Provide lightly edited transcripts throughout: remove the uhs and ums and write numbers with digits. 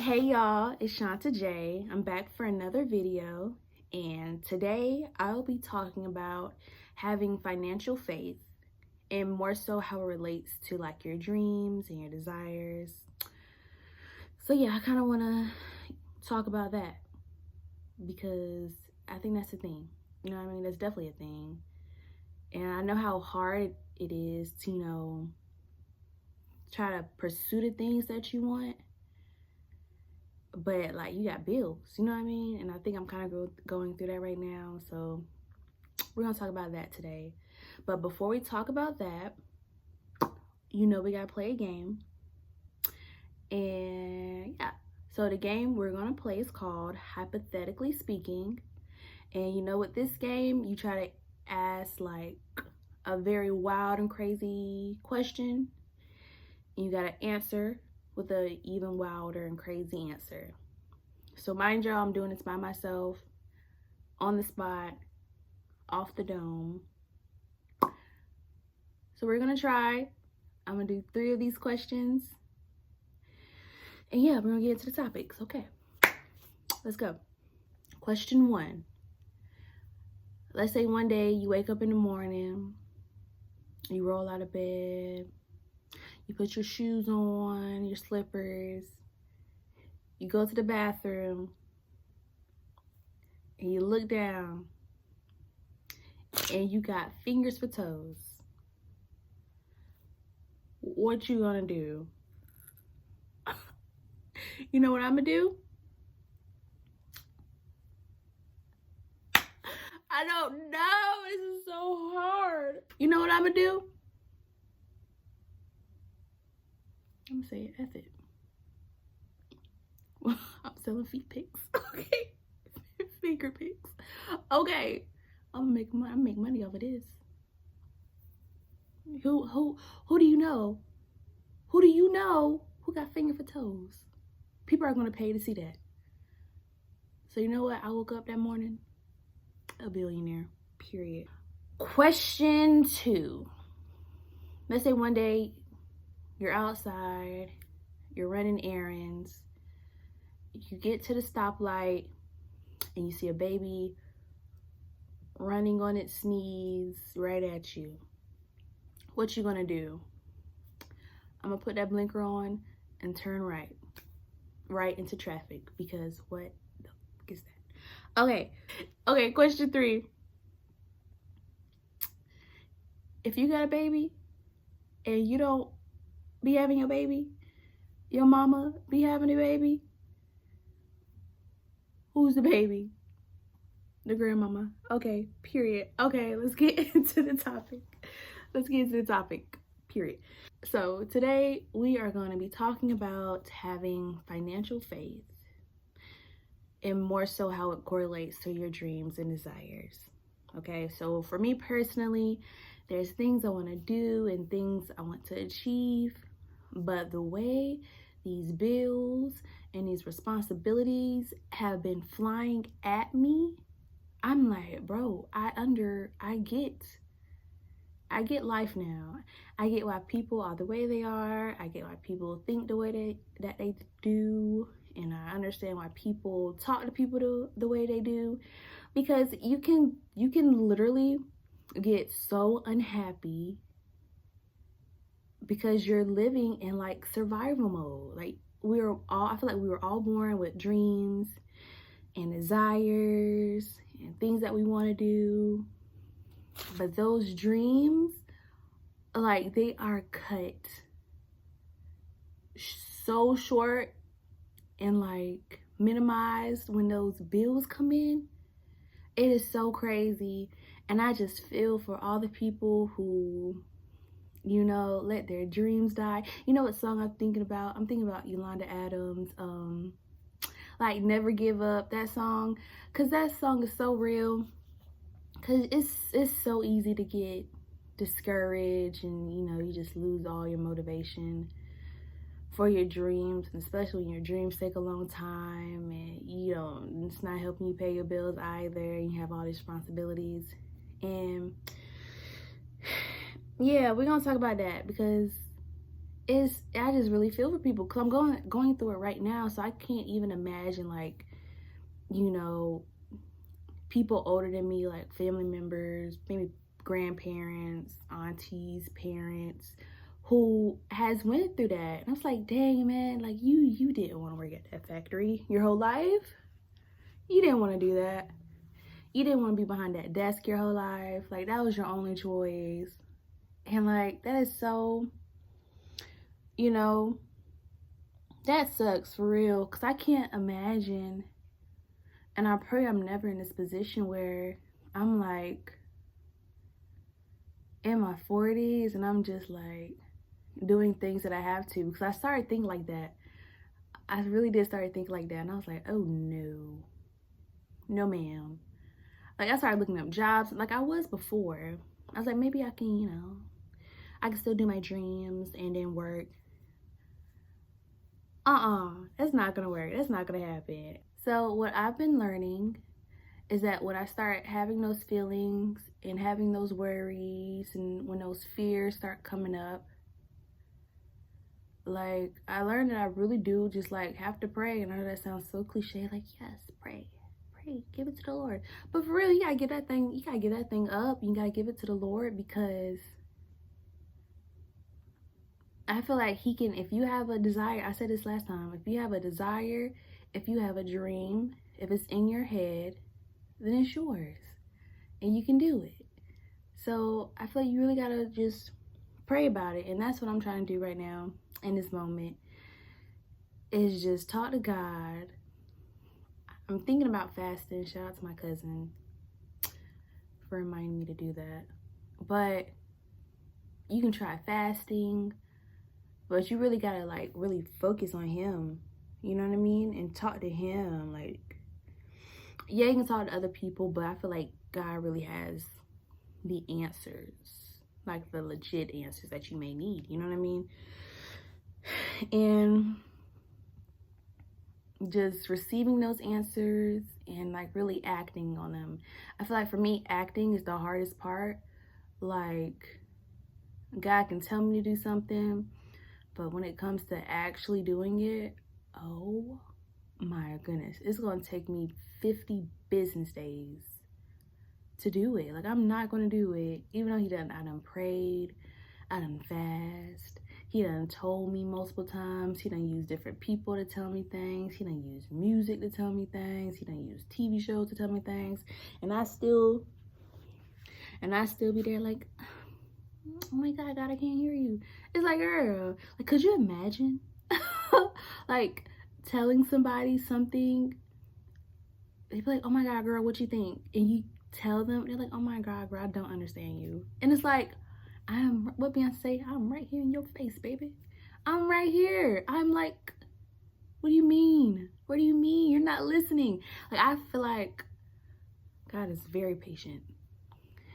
Hey y'all, it's Shanta J. I'm back for another video, and today I'll be talking about having financial faith and more so how it relates to like your dreams and your desires. So yeah, I kind of want to talk about that because I think that's a thing. You know what I mean? That's definitely a thing. And I know how hard it is to, try to pursue the things that you want, but like you got bills, you know what I mean? And I think I'm kind of going through that right now, so we're gonna talk about that today. But before we talk about that, we gotta play a game. And yeah, so the game we're gonna play is called Hypothetically Speaking. And with this game, you try to ask like a very wild and crazy question, and you gotta answer with a even wilder and crazy answer. So mind y'all, I'm doing this by myself, on the spot, off the dome. So we're gonna try. I'm gonna do 3 of these questions. And yeah, we're gonna get into the topics. Okay, let's go. Question 1. Let's say one day you wake up in the morning, you roll out of bed, you put your shoes on, your slippers, you go to the bathroom, and you look down, and you got fingers for toes. What you gonna do? You know what I'm gonna do? I don't know. This is so hard. You know what I'm gonna do? I'm gonna say F it. I'm selling feet pics. Okay. Finger pics. Okay. I'm gonna make money off of this. Who do you know? Who do you know who got finger for toes? People are gonna pay to see that. So you know what? I woke up that morning a billionaire. Period. Question 2. Let's say one day you're outside, you're running errands, you get to the stoplight, and you see a baby running on its knees right at you. What you gonna do? I'm gonna put that blinker on and turn right into traffic, because what the fuck is that? Okay, question 3. If you got a baby and you don't be having a baby, your mama be having a baby, who's the baby? The grandmama. Okay, period. Okay, let's get into the topic. Period. So today we are going to be talking about having financial faith, and more so how it correlates to your dreams and desires. Okay, so for me personally, there's things I want to do and things I want to achieve, but the way these bills and these responsibilities have been flying at me, I'm like, bro, I get life now. I get why people are the way they are. I get why people think the way that they do. And I understand why people talk to people the way they do. Because you can literally get so unhappy because you're living in like survival mode. Like I feel like we were all born with dreams and desires and things that we want to do. But those dreams, like, they are cut so short and like minimized when those bills come in. It is so crazy. And I just feel for all the people who, let their dreams die. You know what song I'm thinking about? I'm thinking about Yolanda Adams, like Never Give Up, that song. Because that song is so real. Because it's so easy to get discouraged, and you just lose all your motivation for your dreams, and especially when your dreams take a long time and it's not helping you pay your bills either, and you have all these responsibilities. And yeah, we're gonna talk about that because I just really feel for people because I'm going through it right now, so I can't even imagine, like, you know, people older than me, like family members, maybe grandparents, aunties, parents, who has went through that. And I was like, dang, man, like you didn't want to work at that factory your whole life. You didn't want to do that. You didn't want to be behind that desk your whole life. Like, that was your only choice. And like, that is so, you know, that sucks for real, because I can't imagine, and I pray I'm never in this position where I'm like in my 40s and I'm just like doing things that I have to, because I started thinking like that. I really did start thinking like that, and I was like, oh no, no ma'am. Like, I started looking up jobs like I was before. I was like, maybe I can, I can still do my dreams and then work. That's not gonna work. That's not gonna happen. So what I've been learning is that when I start having those feelings and having those worries and when those fears start coming up, like, I learned that I really do just like have to pray. And I know that sounds so cliche, like, yes, pray, give it to the Lord. But for real, you gotta get that thing up. You gotta give it to the Lord, because I feel like he can, if you have a desire, I said this last time, if you have a desire, if you have a dream, if it's in your head, then it's yours and you can do it. So I feel like you really gotta just pray about it. And that's what I'm trying to do right now in this moment, is just talk to God. I'm thinking about fasting. Shout out to my cousin for reminding me to do that. But you can try fasting, but you really gotta like really focus on him, you know what I mean? And talk to him. Like, yeah, you can talk to other people, but I feel like God really has the answers, like the legit answers that you may need, you know what I mean? And just receiving those answers and like really acting on them. I feel like for me, acting is the hardest part. Like, God can tell me to do something, but when it comes to actually doing it, oh my goodness, it's gonna take me 50 business days to do it. Like, I'm not gonna do it, even though I done prayed, I done fast, he done told me multiple times, he done used different people to tell me things, he done used music to tell me things, he done used TV shows to tell me things, and I still be there like, oh my God, I can't hear you. It's like, girl, like, could you imagine like telling somebody something, they be like, oh my God, girl, what you think? And you tell them, they're like, oh my God, girl, I don't understand you. And it's like, what Beyonce say? I'm right here in your face, baby. I'm right here. I'm like, what do you mean? What do you mean? You're not listening. Like, I feel like God is very patient,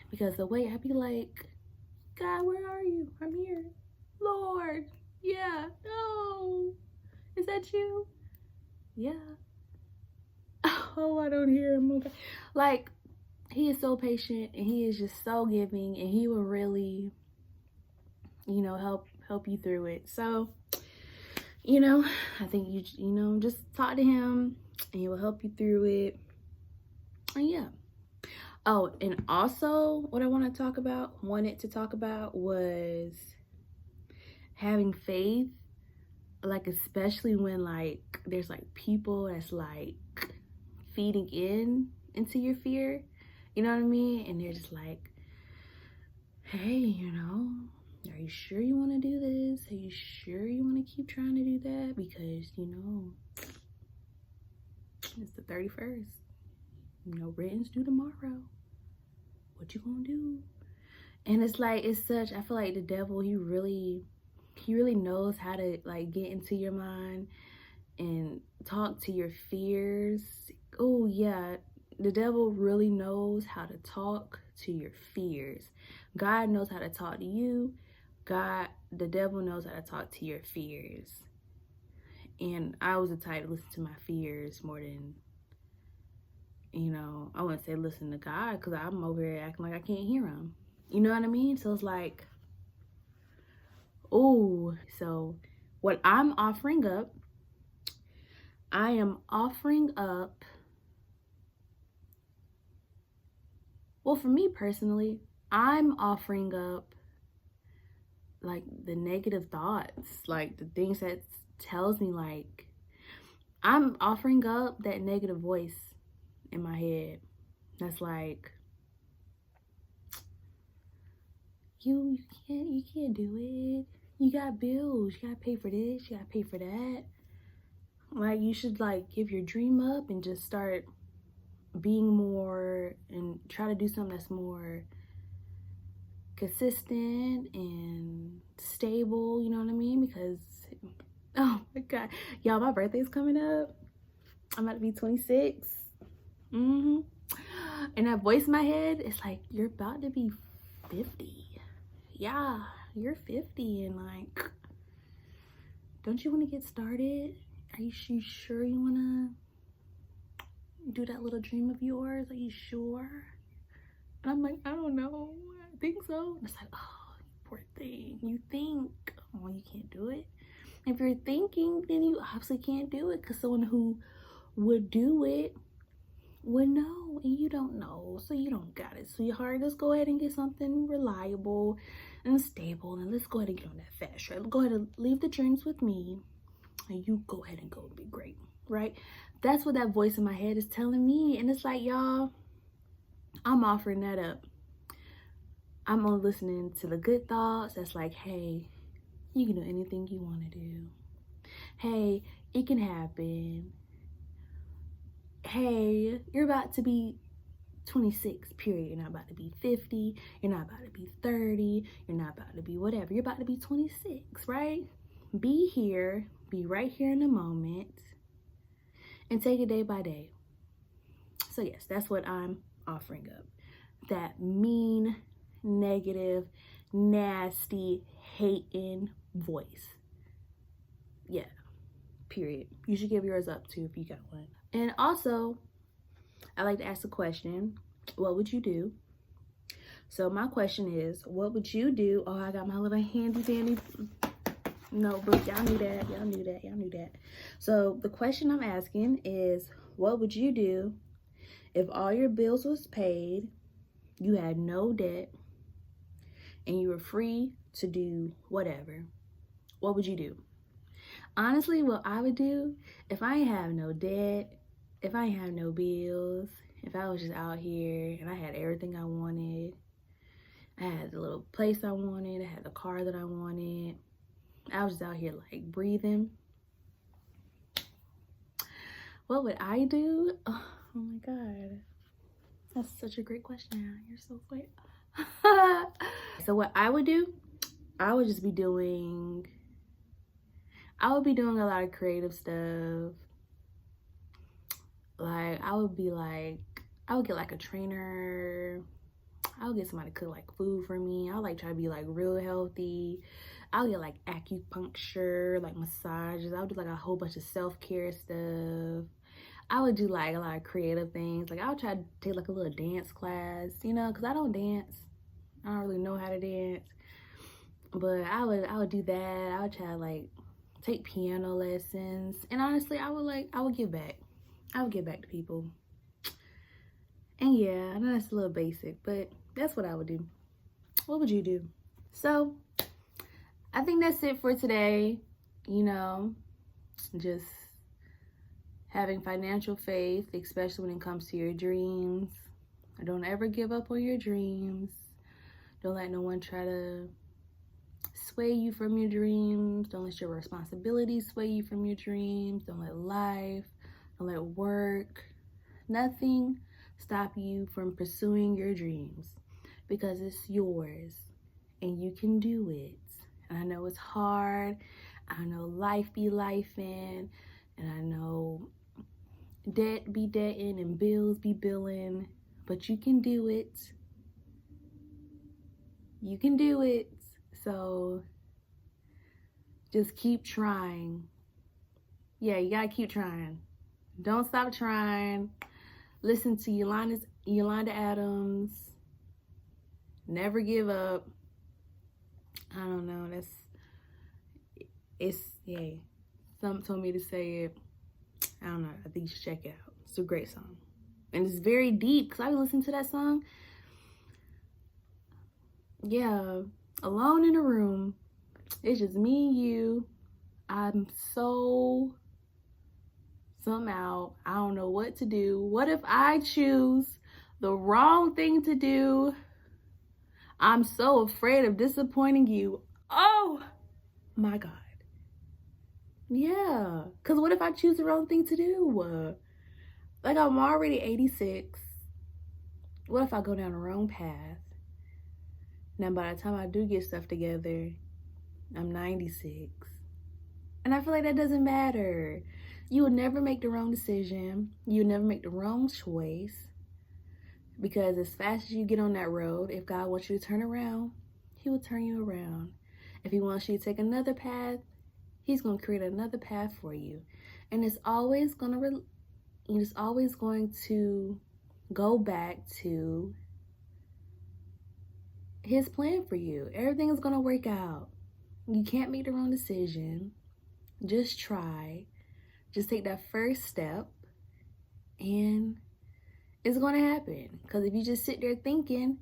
because the way I be like, God, where are you? I'm here. Lord, yeah, no. Is that you? Yeah. Oh, I don't hear him. Okay. Like, he is so patient and he is just so giving, and he will really, help you through it. So, I think you just talk to him and he will help you through it. And yeah. Oh, and also what I wanted to talk about was having faith, like, especially when like there's like people that's like feeding into your fear, you know what I mean? And they're just like, hey, are you sure you want to do this? Are you sure you want to keep trying to do that? Because it's the 31st, rent's due tomorrow. What you gonna do? And it's like, I feel like the devil, he really knows how to like get into your mind and talk to your fears. Oh yeah, the devil really knows how to talk to your fears. God knows how to talk to you. The devil knows how to talk to your fears. And I was the type to listen to my fears more than, I wouldn't say listen to God, because I'm over here acting like I can't hear him. You know what I mean? So it's like, Oh, so what I'm offering up, I am offering up, well, for me personally, I'm offering up like the negative thoughts, like the things that tells me, like, I'm offering up that negative voice in my head that's like, you can't do it. You got bills, you gotta pay for this, you gotta pay for that. Like, you should like give your dream up and just start being more and try to do something that's more consistent and stable, you know what I mean? Because, oh my God, y'all, my birthday's coming up. I'm about to be 26. And that voice in my head is like, you're about to be 50. Yeah, you're 50, and like, don't you want to get started? Are you sure you want to do that little dream of yours? Are you sure? And I'm like, I don't know. I think so. And it's like, oh, poor thing. You think, oh, you can't do it. If you're thinking, then you obviously can't do it, because someone who would do it would know, and you don't know, so you don't got it, sweetheart. Let's go ahead and get something reliable and stable, and let's go ahead and get on that fast track. Go ahead and leave the dreams with me, and you go ahead and go and be great, right? That's what that voice in my head is telling me. And it's like, y'all, I'm offering that up. I'm on listening to the good thoughts that's like, hey, you can do anything you want to do. Hey, it can happen. Hey, you're about to be 26, period. You're not about to be 50. You're not about to be 30. You're not about to be whatever. You're about to be 26, right? Be here. Be right here in the moment. And take it day by day. So yes, that's what I'm offering up. That mean, negative, nasty, hating voice. Yeah, period. You should give yours up too if you got one. And also, I like to ask a question. What would you do? So my question is, what would you do? Oh, I got my little handy dandy notebook. Y'all knew that. Y'all knew that. Y'all knew that. So the question I'm asking is, what would you do if all your bills was paid, you had no debt, and you were free to do whatever? What would you do? Honestly, what I would do, if I ain't have no debt, if I ain't have no bills, if I was just out here and I had everything I wanted, I had the little place I wanted, I had the car that I wanted, I was just out here like breathing, what would I do? Oh my God, that's such a great question. You're so sweet. So what I would do, I would be doing a lot of creative stuff. Like, I would get like a trainer. I would get somebody to cook like food for me. I would like try to be like real healthy. I'll get like acupuncture, like massages. I would do like a whole bunch of self-care stuff. I would do like a lot of creative things. Like, I would try to take like a little dance class, you know, because I don't dance. I don't really know how to dance. But I would do that. I would try to like take piano lessons. And honestly, I would give back. I would give back to people. And yeah, I know that's a little basic, but that's what I would do. What would you do? So I think that's it for today. You know, just having financial faith, especially when it comes to your dreams. Don't ever give up on your dreams. Don't let no one try to sway you from your dreams. Don't let your responsibilities sway you from your dreams. Don't let life, don't let work, nothing stop you from pursuing your dreams, because it's yours and you can do it. And I know it's hard. I know life be lifing, and I know debt be debting and bills be billing, but you can do it. You can do it. So just keep trying. Yeah, you gotta keep trying. Don't stop trying. Listen to Yolanda Adams. Never give up. I don't know. yay. Some told me to say it. I don't know. I think you should check it out. It's a great song. And it's very deep because I listened to that song. Yeah. Alone in a room. It's just me and you. I'm so somehow, I don't know what to do. What if I choose the wrong thing to do? I'm so afraid of disappointing you. Oh my God. Yeah. Because what if I choose the wrong thing to do? Like, I'm already 86. What if I go down the wrong path? Now, by the time I do get stuff together, I'm 96. And I feel like that doesn't matter. You will never make the wrong decision. You will never make the wrong choice. Because as fast as you get on that road, if God wants you to turn around, he will turn you around. If he wants you to take another path, he's going to create another path for you. And it's always going to go back to his plan for you. Everything is going to work out. You can't make the wrong decision. Just try. Just take that first step and it's going to happen. Because if you just sit there thinking,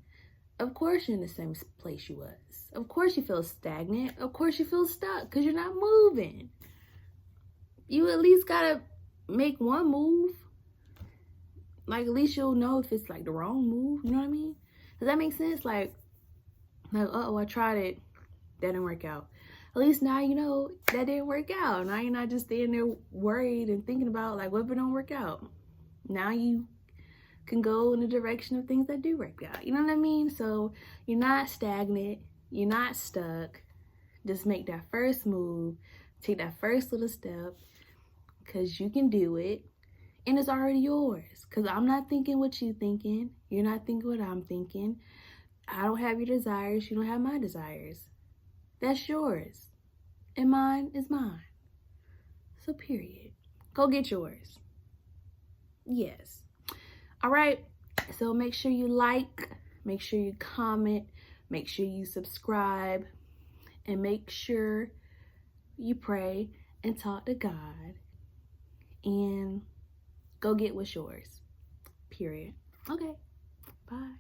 of course you're in the same place you was. Of course you feel stagnant. Of course you feel stuck because you're not moving. You at least got to make one move. Like, at least you'll know if it's like the wrong move. You know what I mean? Does that make sense? Like, uh-oh, I tried it. That didn't work out. At least now you know that didn't work out. Now you're not just standing there worried and thinking about, like, what if it don't work out? Now you can go in the direction of things that do work out. You know what I mean? So you're not stagnant. You're not stuck. Just make that first move. Take that first little step because you can do it. And it's already yours. Because I'm not thinking what you're thinking. You're not thinking what I'm thinking. I don't have your desires. You don't have my desires. That's yours. And mine is mine. So period. Go get yours. Yes. All right. So make sure you like. Make sure you comment. Make sure you subscribe. And make sure you pray and talk to God. And go get what's yours. Period. Okay. Bye.